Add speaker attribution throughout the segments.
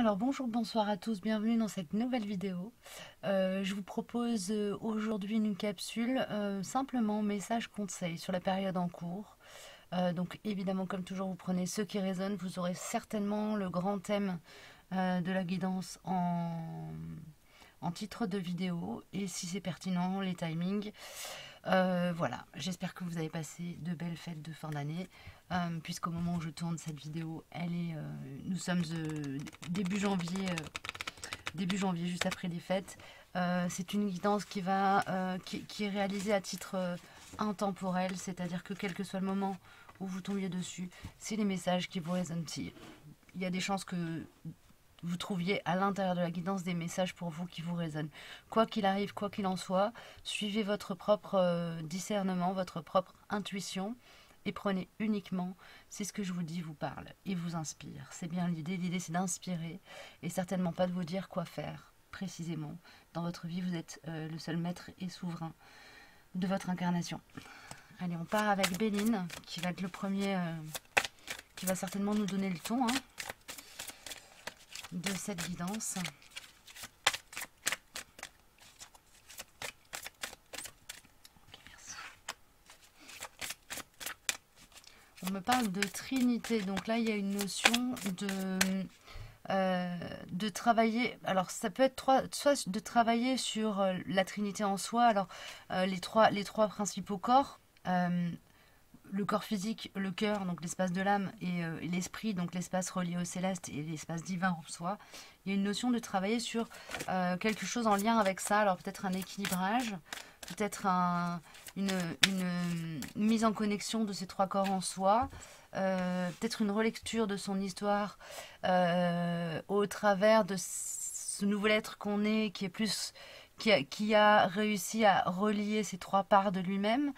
Speaker 1: Alors bonjour, bonsoir à tous, bienvenue dans cette nouvelle vidéo. Je vous propose aujourd'hui une capsule simplement message conseil sur la période en cours. Donc évidemment comme toujours vous prenez ceux qui résonnent, vous aurez certainement le grand thème de la guidance en titre de vidéo et si c'est pertinent, les timings. Voilà, j'espère que vous avez passé de belles fêtes de fin d'année, puisqu'au moment où je tourne cette vidéo, nous sommes début janvier, juste après les fêtes. C'est une guidance qui est réalisée à titre intemporel, c'est-à-dire que quel que soit le moment où vous tombiez dessus, c'est les messages qui vous résonnent. Il y a des chances que vous trouviez à l'intérieur de la guidance des messages pour vous qui vous résonnent. Quoi qu'il arrive, quoi qu'il en soit, suivez votre propre discernement, votre propre intuition et prenez uniquement si ce que je vous dis vous parle et vous inspire. C'est bien l'idée. L'idée, c'est d'inspirer et certainement pas de vous dire quoi faire précisément. Dans votre vie, vous êtes le seul maître et souverain de votre incarnation. Allez, on part avec Béline, qui va être le premier, qui va certainement nous donner le ton de cette guidance. Ok, merci. On me parle de trinité, donc là il y a une notion de travailler, alors ça peut être soit de travailler sur la trinité en soi, alors les trois principaux corps, le corps physique, le cœur, donc l'espace de l'âme, et l'esprit, donc l'espace relié au céleste et l'espace divin en soi. Il y a une notion de travailler sur quelque chose en lien avec ça, alors peut-être un équilibrage, peut-être une mise en connexion de ces trois corps en soi, peut-être une relecture de son histoire au travers de ce nouvel être qu'on est, qui a réussi à relier ces trois parts de lui-même.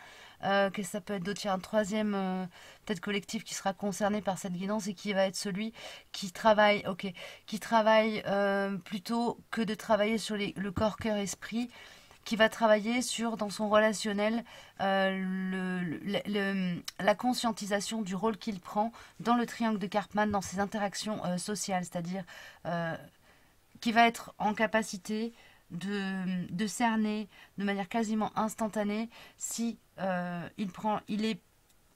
Speaker 1: Que ça peut être d'autres. Il y a un troisième peut-être collectif qui sera concerné par cette guidance et qui va être celui qui travaille, plutôt que de travailler sur le corps, cœur, esprit, qui va travailler sur, dans son relationnel, la conscientisation du rôle qu'il prend dans le triangle de Karpman, dans ses interactions sociales, c'est-à-dire qui va être en capacité de cerner de manière quasiment instantanée si il est,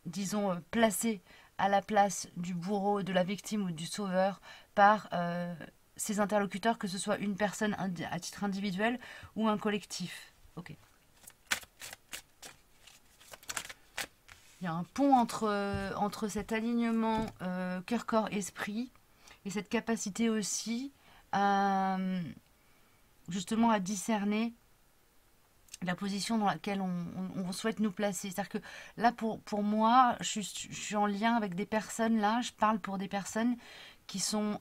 Speaker 1: disons, placé à la place du bourreau, de la victime ou du sauveur par ses interlocuteurs, que ce soit une personne à titre individuel ou un collectif. Ok. Il y a un pont entre cet alignement cœur, corps, esprit et cette capacité aussi à justement à discerner la position dans laquelle on souhaite nous placer. C'est-à-dire que là, pour moi, je suis en lien avec des personnes, là, je parle pour des personnes qui sont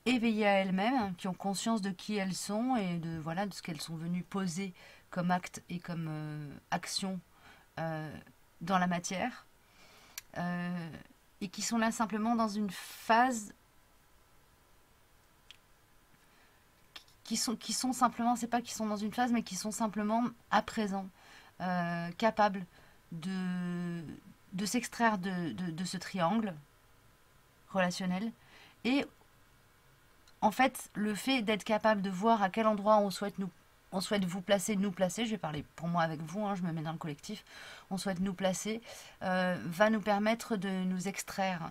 Speaker 1: éveillées à elles-mêmes, qui ont conscience de qui elles sont et de ce qu'elles sont venues poser comme acte et comme action dans la matière, et qui sont là simplement dans une phase qui sont simplement, c'est pas qu'ils sont dans une phase, mais qui sont simplement à présent capables de s'extraire de ce triangle relationnel. Et en fait, le fait d'être capable de voir à quel endroit on souhaite vous placer, nous placer, je vais parler pour moi avec vous, je me mets dans le collectif, on souhaite nous placer, va nous permettre de nous extraire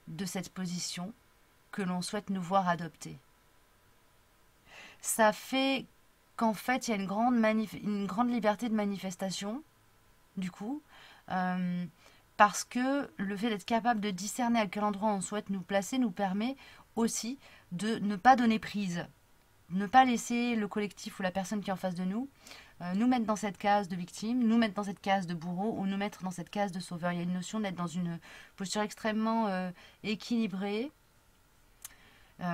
Speaker 1: de cette position que l'on souhaite nous voir adopter. Ça fait qu'en fait, il y a une grande liberté de manifestation, du coup, parce que le fait d'être capable de discerner à quel endroit on souhaite nous placer nous permet aussi de ne pas donner prise, ne pas laisser le collectif ou la personne qui est en face de nous nous mettre dans cette case de victime, nous mettre dans cette case de bourreau ou nous mettre dans cette case de sauveur. Il y a une notion d'être dans une posture extrêmement équilibrée,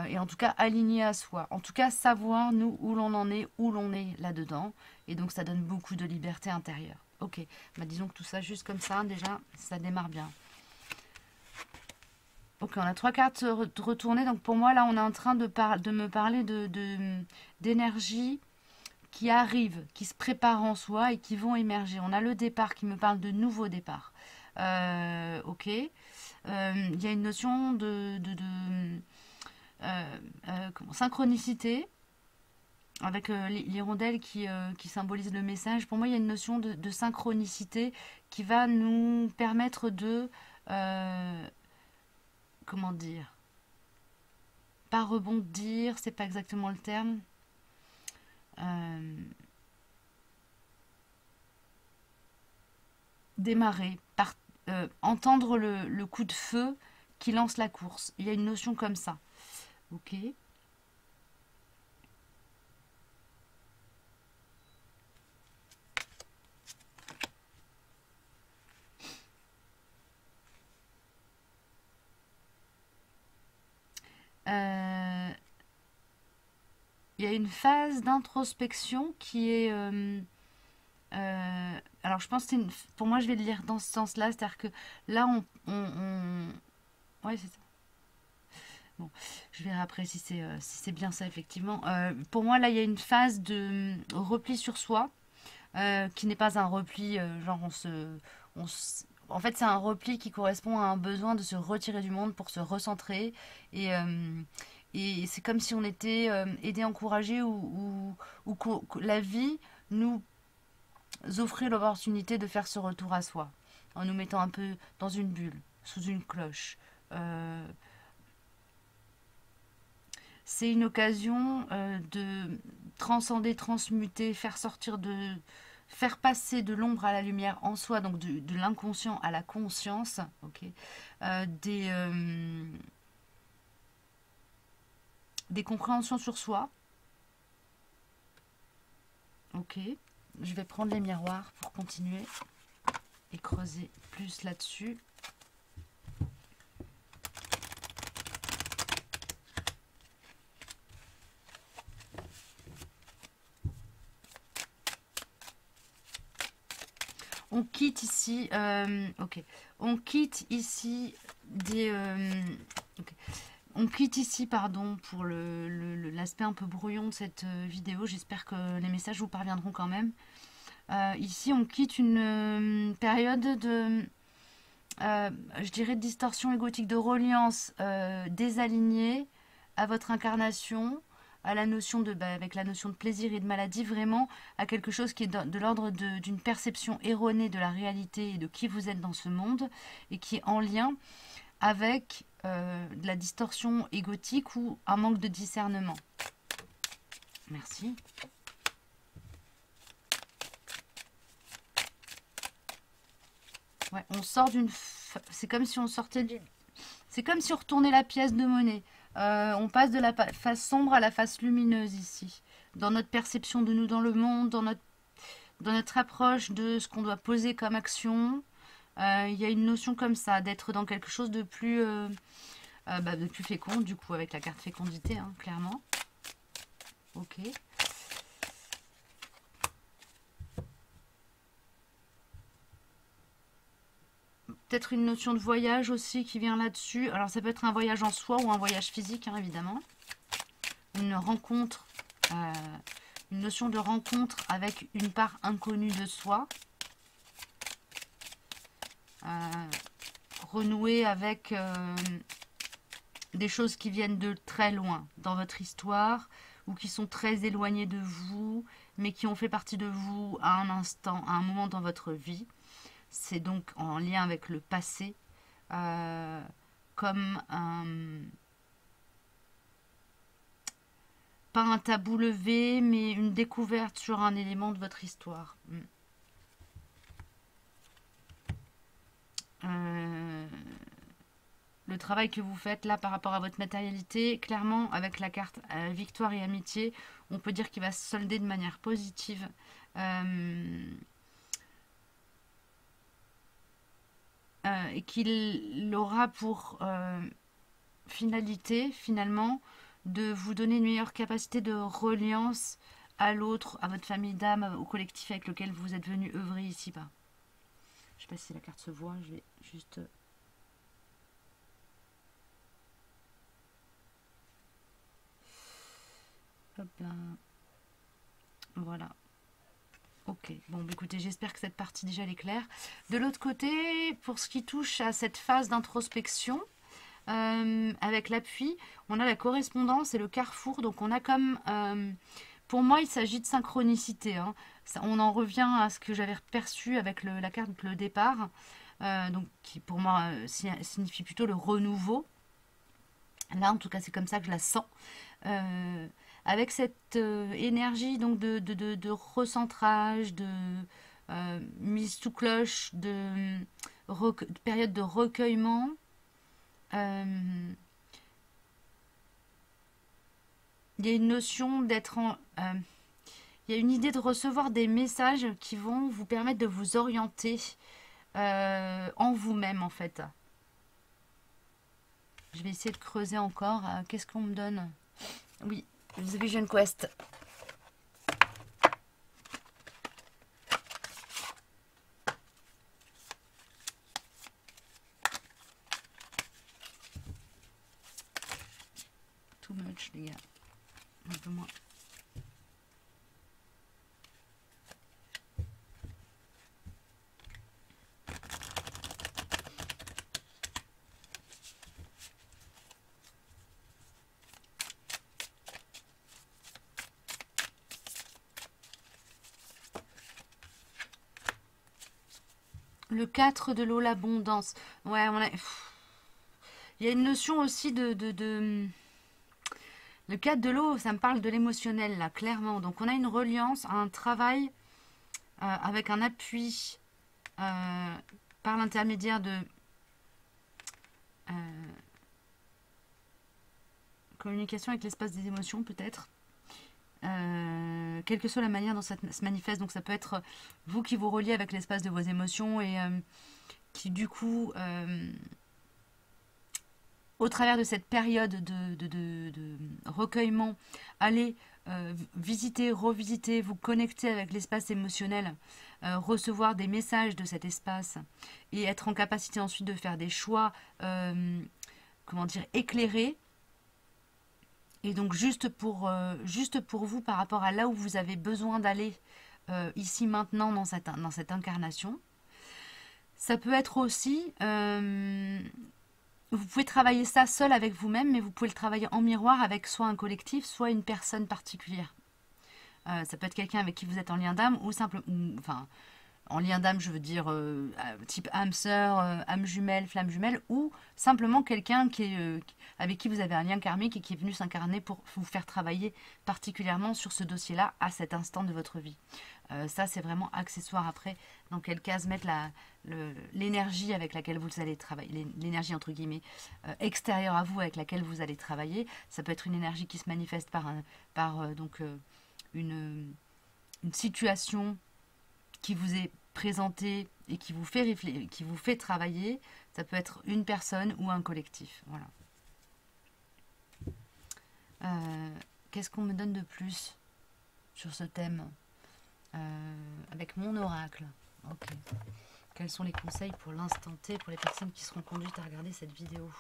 Speaker 1: et en tout cas aligné à soi. En tout cas savoir nous où l'on est là-dedans. Et donc ça donne beaucoup de liberté intérieure. Ok, disons que tout ça juste comme ça, déjà, ça démarre bien. Ok, on a trois cartes retournées. Donc pour moi, là, on est en train de me parler d'énergie qui arrivent, qui se préparent en soi et qui vont émerger. On a le départ qui me parle de nouveau départ. Ok. Il y a une notion synchronicité avec l'hirondelle qui symbolise le message. Pour moi, il y a une notion de synchronicité qui va nous permettre de, euh, comment dire, pas rebondir, c'est pas exactement le terme. euh, Démarrer, entendre le coup de feu qui lance la course. Il y a une notion comme ça. Ok. Euh, il y a une phase d'introspection qui est... alors je pense que pour moi je vais le lire dans ce sens-là, c'est-à-dire que là ouais c'est ça. Bon, je verrai après si c'est bien ça effectivement. Pour moi là il y a une phase de repli sur soi qui n'est pas un repli genre en fait c'est un repli qui correspond à un besoin de se retirer du monde pour se recentrer et et c'est comme si on était aidé, encouragé ou que la vie nous offrir l'opportunité de faire ce retour à soi, en nous mettant un peu dans une bulle, sous une cloche. Euh, c'est une occasion de transcender, transmuter, faire passer de l'ombre à la lumière en soi, donc de l'inconscient à la conscience, ok, des compréhensions sur soi, ok. Je vais prendre les miroirs pour continuer et creuser plus là-dessus. On quitte ici, ok. On quitte ici des, ok. On quitte ici, pardon, pour l'aspect un peu brouillon de cette vidéo. J'espère que les messages vous parviendront quand même. Ici, on quitte une période de, je dirais, de distorsion égotique, de reliance désalignée à votre incarnation, à la notion avec la notion de plaisir et de maladie, vraiment à quelque chose qui est de l'ordre d'une perception erronée de la réalité et de qui vous êtes dans ce monde et qui est en lien avec de la distorsion égotique ou un manque de discernement. Merci. Ouais, on sort c'est comme si on sortait d'une... C'est comme si on retournait la pièce de monnaie. On passe de la face sombre à la face lumineuse ici. Dans notre perception de nous dans le monde, dans notre approche de ce qu'on doit poser comme action. Il y a une notion comme ça, d'être dans quelque chose de plus fécond, du coup, avec la carte fécondité, hein, clairement. Ok. Peut-être une notion de voyage aussi qui vient là-dessus. Alors ça peut être un voyage en soi ou un voyage physique, hein, évidemment. Une rencontre, euh, une notion de rencontre avec une part inconnue de soi. Renouer avec des choses qui viennent de très loin dans votre histoire ou qui sont très éloignées de vous, mais qui ont fait partie de vous à un instant, à un moment dans votre vie. C'est donc en lien avec le passé, comme pas un tabou levé, mais une découverte sur un élément de votre histoire. Le travail que vous faites là par rapport à votre matérialité, clairement avec la carte victoire et amitié, on peut dire qu'il va se solder de manière positive. Et qu'il aura pour finalité, finalement, de vous donner une meilleure capacité de reliance à l'autre, à votre famille d'âme, au collectif avec lequel vous êtes venu œuvrer ici-bas. Je ne sais pas si la carte se voit, je vais juste... Hop là. Voilà. Ok, bon, bah, écoutez, j'espère que cette partie déjà elle est claire. De l'autre côté, pour ce qui touche à cette phase d'introspection, avec l'appui, on a la correspondance et le carrefour. Donc on a comme, pour moi, il s'agit de synchronicité, hein. On en revient à ce que j'avais perçu avec la carte le départ, donc qui pour moi signifie plutôt le renouveau. Là, en tout cas, c'est comme ça que je la sens. Euh, Avec cette énergie donc de recentrage, de mise sous cloche, de période de recueillement. Il y a une notion d'être en... il y a une idée de recevoir des messages qui vont vous permettre de vous orienter en vous-même, en fait. Je vais essayer de creuser encore. Qu'est-ce qu'on me donne? Oui, The Vision Quest. Too much, les gars. Un peu moins. Le 4 de l'eau, l'abondance. Ouais, il y a une notion aussi Le 4 de l'eau, ça me parle de l'émotionnel, là, clairement. Donc on a une reliance, un travail avec un appui par l'intermédiaire de communication avec l'espace des émotions, peut-être. Quelle que soit la manière dont ça se manifeste. Donc ça peut être vous qui vous reliez avec l'espace de vos émotions et qui du coup, au travers de cette période de recueillement, allez visiter, revisiter, vous connecter avec l'espace émotionnel, recevoir des messages de cet espace et être en capacité ensuite de faire des choix, comment dire, éclairés. Et donc juste pour vous par rapport à là où vous avez besoin d'aller ici maintenant dans cette incarnation. Ça peut être aussi, vous pouvez travailler ça seul avec vous-même, mais vous pouvez le travailler en miroir avec soit un collectif, soit une personne particulière. Ça peut être quelqu'un avec qui vous êtes en lien d'âme ou simplement, enfin, en lien d'âme, je veux dire type âme sœur, âme jumelle, flamme jumelle, ou simplement quelqu'un avec qui vous avez un lien karmique et qui est venu s'incarner pour vous faire travailler particulièrement sur ce dossier-là à cet instant de votre vie. Ça, c'est vraiment accessoire après dans quelle case mettre l'énergie avec laquelle vous allez travailler, l'énergie entre guillemets extérieure à vous avec laquelle vous allez travailler. Ça peut être une énergie qui se manifeste par une situation qui vous est présentée et qui vous fait réfléchir, qui vous fait travailler. Ça peut être une personne ou un collectif. Voilà. Qu'est-ce qu'on me donne de plus sur ce thème avec mon oracle? Ok. Quels sont les conseils pour l'instant T pour les personnes qui seront conduites à regarder cette vidéo?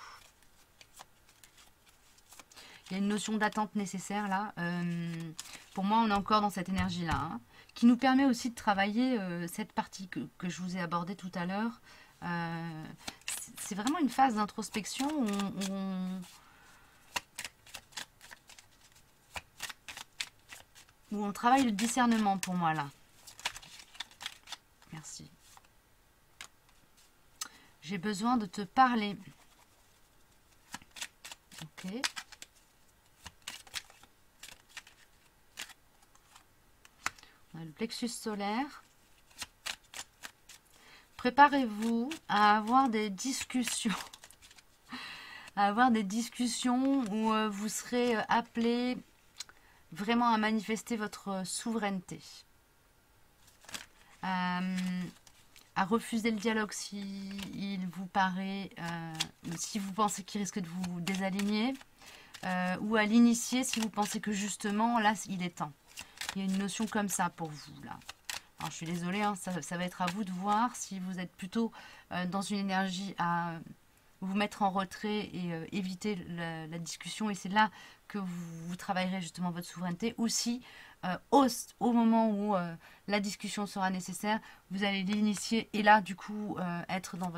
Speaker 1: Il y a une notion d'attente nécessaire là. Pour moi, on est encore dans cette énergie-là, hein, qui nous permet aussi de travailler cette partie que je vous ai abordée tout à l'heure. C'est vraiment une phase d'introspection où on travaille le discernement pour moi là. Merci. J'ai besoin de te parler. Ok. On a le plexus solaire. Préparez-vous à avoir des discussions. À avoir des discussions où vous serez appelé vraiment à manifester votre souveraineté. À refuser le dialogue si il vous paraît, si vous pensez qu'il risque de vous désaligner, ou à l'initier si vous pensez que justement là il est temps. Il y a une notion comme ça pour vous là. Alors je suis désolée, hein, ça va être à vous de voir si vous êtes plutôt dans une énergie à vous mettre en retrait et éviter la discussion. Et c'est là que vous travaillerez justement votre souveraineté. Aussi, au moment où la discussion sera nécessaire, vous allez l'initier et là, du coup, être dans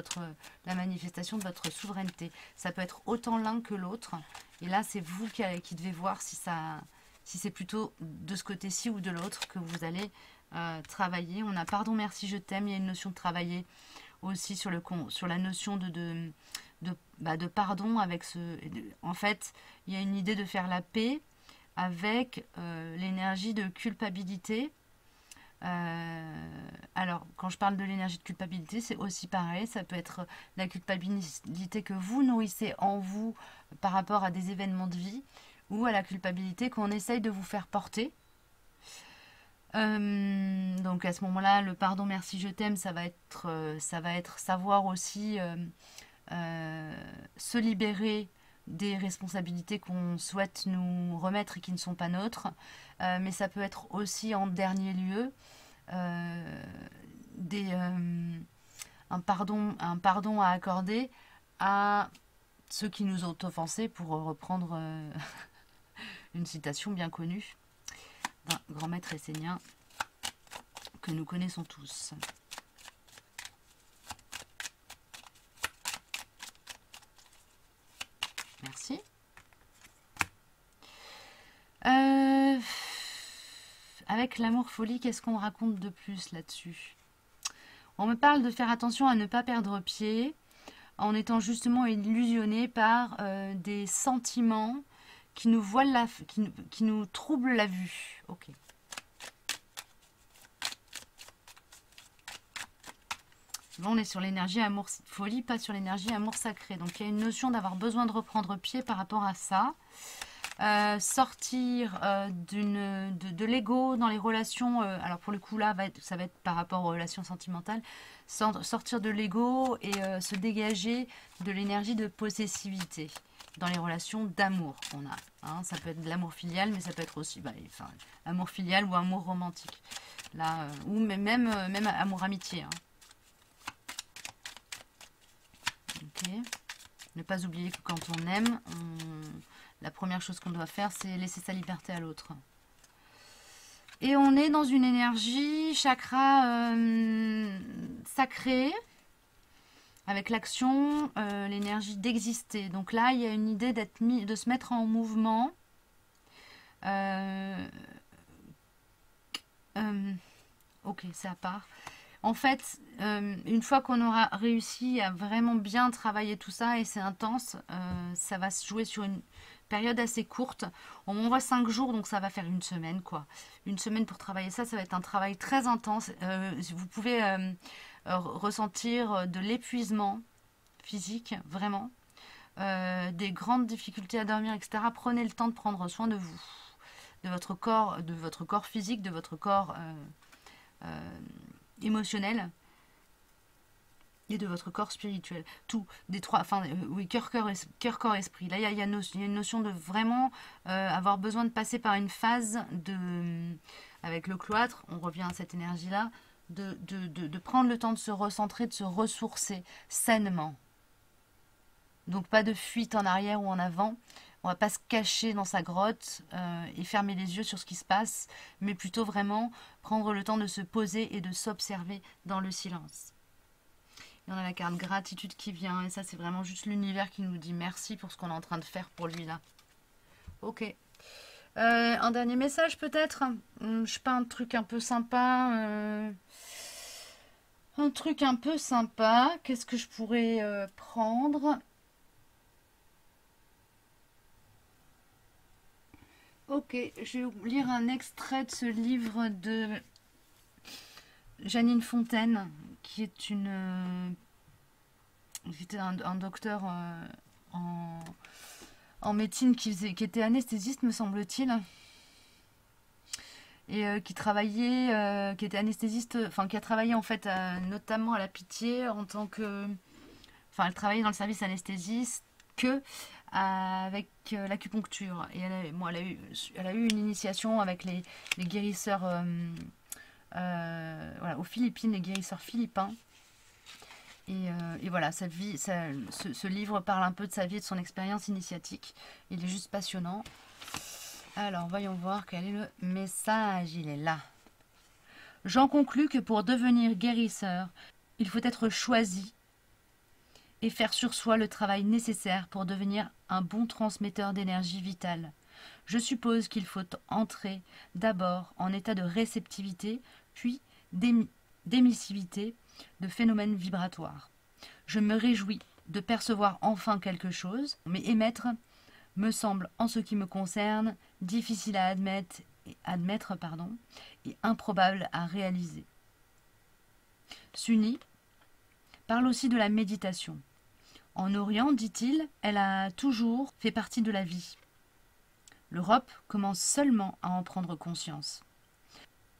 Speaker 1: la manifestation de votre souveraineté. Ça peut être autant l'un que l'autre. Et là, c'est vous qui devez voir si c'est plutôt de ce côté-ci ou de l'autre que vous allez travailler. On a pardon, merci, je t'aime. Il y a une notion de travailler aussi sur la notion de pardon avec en fait, il y a une idée de faire la paix avec l'énergie de culpabilité. Alors, quand je parle de l'énergie de culpabilité, c'est aussi pareil. Ça peut être la culpabilité que vous nourrissez en vous par rapport à des événements de vie ou à la culpabilité qu'on essaye de vous faire porter. Donc à ce moment-là, le pardon, merci, je t'aime, ça va être savoir aussi se libérer des responsabilités qu'on souhaite nous remettre et qui ne sont pas nôtres. Mais ça peut être aussi en dernier lieu un pardon à accorder à ceux qui nous ont offensés, pour reprendre une citation bien connue d'un grand maître essénien que nous connaissons tous. Merci. Avec l'amour-folie, qu'est-ce qu'on raconte de plus là-dessus? On me parle de faire attention à ne pas perdre pied en étant justement illusionné par des sentiments qui nous voilent qui nous troublent la vue. Ok. Là, on est sur l'énergie amour-folie, pas sur l'énergie amour-sacré. Donc, il y a une notion d'avoir besoin de reprendre pied par rapport à ça. Sortir de l'ego dans les relations. Alors, pour le coup, là, ça va être par rapport aux relations sentimentales. Sortir de l'ego et se dégager de l'énergie de possessivité dans les relations d'amour qu'on a. Hein. Ça peut être de l'amour filial, mais ça peut être aussi amour filial ou amour romantique. Là, ou même amour-amitié. Hein. Okay. Ne pas oublier que quand on aime, la première chose qu'on doit faire, c'est laisser sa liberté à l'autre. Et on est dans une énergie chakra sacrée, avec l'action, l'énergie d'exister. Donc là, il y a une idée de se mettre en mouvement. Ok, c'est à part. En fait, une fois qu'on aura réussi à vraiment bien travailler tout ça, et c'est intense, ça va se jouer sur une période assez courte. On voit 5 jours, donc ça va faire une semaine, quoi. Une semaine pour travailler ça, ça va être un travail très intense. Vous pouvez ressentir de l'épuisement physique, vraiment. Des grandes difficultés à dormir, etc. Prenez le temps de prendre soin de vous, de votre corps physique, de votre corps émotionnel et de votre corps spirituel. Tout, des trois, oui, cœur, corps, esprit. Là, il y a une notion de vraiment avoir besoin de passer par une phase avec le cloître, on revient à cette énergie-là, de prendre le temps de se recentrer, de se ressourcer sainement. Donc pas de fuite en arrière ou en avant. On va pas se cacher dans sa grotte et fermer les yeux sur ce qui se passe, mais plutôt vraiment prendre le temps de se poser et de s'observer dans le silence. Et on a la carte gratitude qui vient, et ça c'est vraiment juste l'univers qui nous dit merci pour ce qu'on est en train de faire pour lui là. Ok. Un dernier message peut-être. Je sais pas, un truc un peu sympa. Un truc un peu sympa. Qu'est-ce que je pourrais prendre? Ok, je vais lire un extrait de ce livre de Janine Fontaine, qui est était un docteur en médecine qui était anesthésiste, me semble-t-il, et qui travaillait, qui était anesthésiste, qui a travaillé en fait notamment à la Pitié en tant que, elle travaillait dans le service anesthésiste avec l'acupuncture, et elle a eu une initiation avec les guérisseurs voilà, aux Philippines, les guérisseurs philippins, Et voilà, ce livre parle un peu de sa vie et de son expérience initiatique. Il est juste passionnant. Alors, voyons voir quel est le message. Il est là. J'en conclus que pour devenir guérisseur, il faut être choisi et faire sur soi le travail nécessaire pour devenir un bon transmetteur d'énergie vitale. Je suppose qu'il faut entrer d'abord en état de réceptivité, puis d'émissivité de phénomènes vibratoires. Je me réjouis de percevoir enfin quelque chose, mais émettre me semble, en ce qui me concerne, difficile à admettre et improbable à réaliser. Sunni parle aussi de la méditation. En Orient, dit-il, elle a toujours fait partie de la vie. L'Europe commence seulement à en prendre conscience.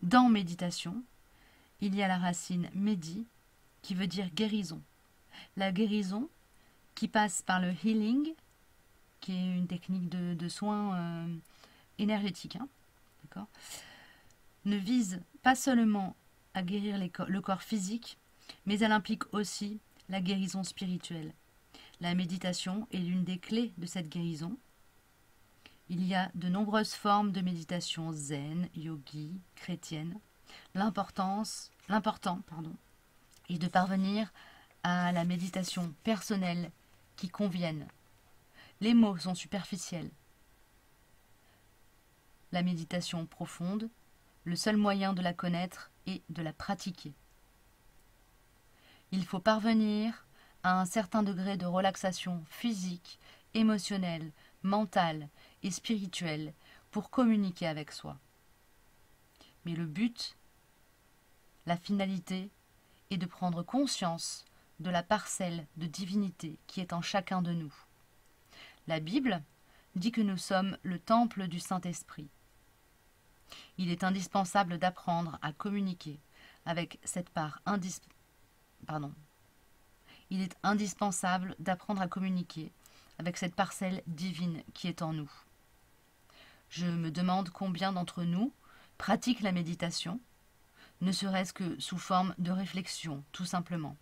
Speaker 1: Dans méditation, il y a la racine médi, qui veut dire guérison. La guérison, qui passe par le healing, qui est une technique de soins énergétiques, d'accord, ne vise pas seulement à guérir le corps physique, mais elle implique aussi la guérison spirituelle. La méditation est l'une des clés de cette guérison. Il y a de nombreuses formes de méditation zen, yogi, chrétienne. L'important est de parvenir à la méditation personnelle qui convienne. Les mots sont superficiels. La méditation profonde, le seul moyen de la connaître est de la pratiquer. Il faut parvenir à un certain degré de relaxation physique, émotionnelle, mentale et spirituelle pour communiquer avec soi. Mais le but, la finalité, est de prendre conscience de la parcelle de divinité qui est en chacun de nous. La Bible dit que nous sommes le temple du Saint-Esprit. Il est indispensable d'apprendre à communiquer avec cette part Il est indispensable d'apprendre à communiquer avec cette parcelle divine qui est en nous. Je me demande combien d'entre nous pratiquent la méditation, ne serait-ce que sous forme de réflexion, tout simplement.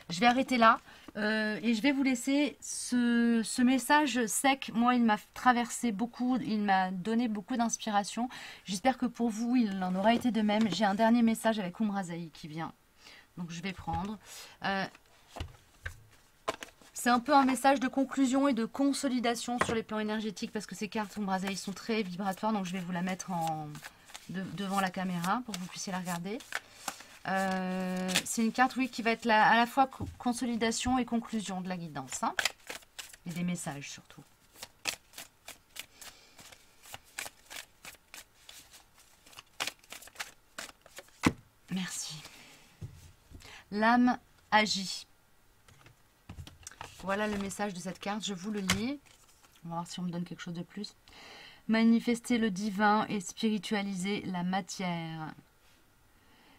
Speaker 1: Je vais arrêter là et je vais vous laisser ce message sec. Moi, il m'a traversé beaucoup, il m'a donné beaucoup d'inspiration. J'espère que pour vous, il en aura été de même. J'ai un dernier message avec Umrazaï qui vient. Donc, je vais prendre. C'est un peu un message de conclusion et de consolidation sur les plans énergétiques parce que ces cartes Umrazaï sont très vibratoires. Donc, je vais vous la mettre devant la caméra pour que vous puissiez la regarder. C'est une carte, oui, qui va être à la fois consolidation et conclusion de la guidance. Et des messages surtout. Merci. L'âme agit. Voilà le message de cette carte. Je vous le lis. On va voir si on me donne quelque chose de plus. Manifester le divin et spiritualiser la matière.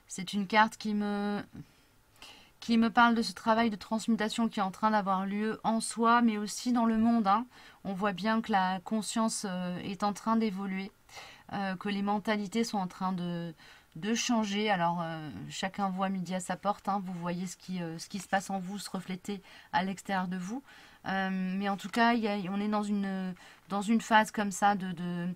Speaker 1: C'est une carte qui me parle de ce travail de transmutation qui est en train d'avoir lieu en soi, mais aussi dans le monde. On voit bien que la conscience est en train d'évoluer, que les mentalités sont en train de changer. Alors, chacun voit midi à sa porte. Vous voyez ce qui se passe en vous se refléter à l'extérieur de vous. Mais en tout cas, on est dans une phase comme ça de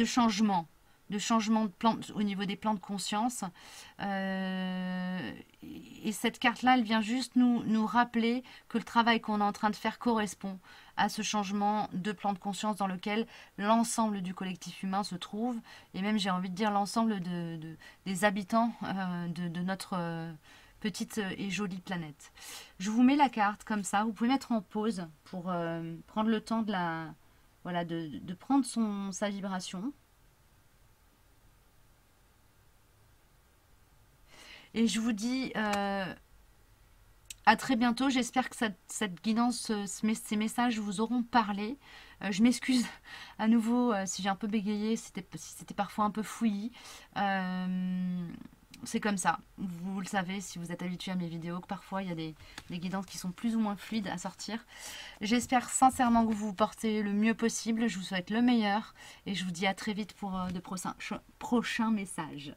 Speaker 1: changement. De changement de plan au niveau des plans de conscience. Et cette carte-là, elle vient juste nous rappeler que le travail qu'on est en train de faire correspond à ce changement de plan de conscience dans lequel l'ensemble du collectif humain se trouve, et même j'ai envie de dire l'ensemble des habitants de notre petite et jolie planète. Je vous mets la carte comme ça, vous pouvez mettre en pause pour prendre le temps de prendre sa vibration. Et je vous dis à très bientôt. J'espère que cette guidance, ces messages vous auront parlé. Je m'excuse à nouveau si j'ai un peu bégayé, si c'était parfois un peu fouillis. C'est comme ça. Vous le savez si vous êtes habitué à mes vidéos, que parfois il y a des guidances qui sont plus ou moins fluides à sortir. J'espère sincèrement que vous vous portez le mieux possible. Je vous souhaite le meilleur. Et je vous dis à très vite pour de prochains messages.